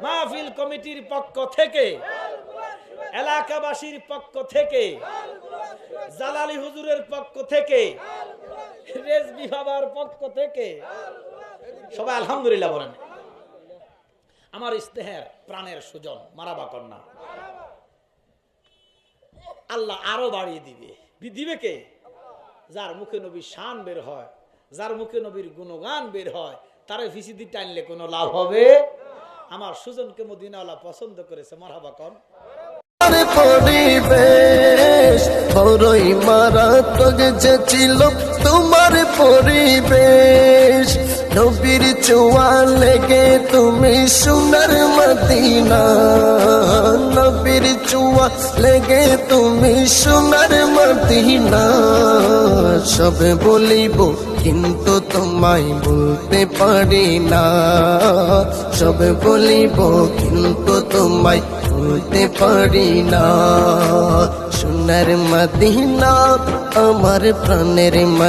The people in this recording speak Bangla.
মাহফিল কমিটির পক্ষ থেকে, এলাকাবাসীর পক্ষ থেকে, জালালি হুজুরের পক্ষ থেকে, রেজবি বাবার পক্ষ থেকে সবাই আলহামদুলিল্লাহ বলেন। আমার ইস্তেহার প্রাণের সুজন, মারাবা কন্যা আল্লাহ আরো বাড়িয়ে দিবে। দিবে কে? যার মুখে নবীর শান বের হয়, যার মুখে নবীর গুণগান বের হয়, তার ভিসিডি টানলে কোনো লাভ হবে? আমার সুজনকে মদিনাওয়ালা পছন্দ করেছে, মারহাবা কন। পরিবেশ বড়ই মারাত্মক যে ছিল তোমার পরিবেশ, নবীর ছোঁয়া লেগে তুমি সোনার মদিনা, নবীর ছোঁয়া লেগে তুমি সোনার মদিনা। সব বলিব কিন্তু তোমায় বলতে পারি না, সব বলিব কিন্তু তোমায় বলতে পারি না। সোনার মদিনা আমার প্রাণের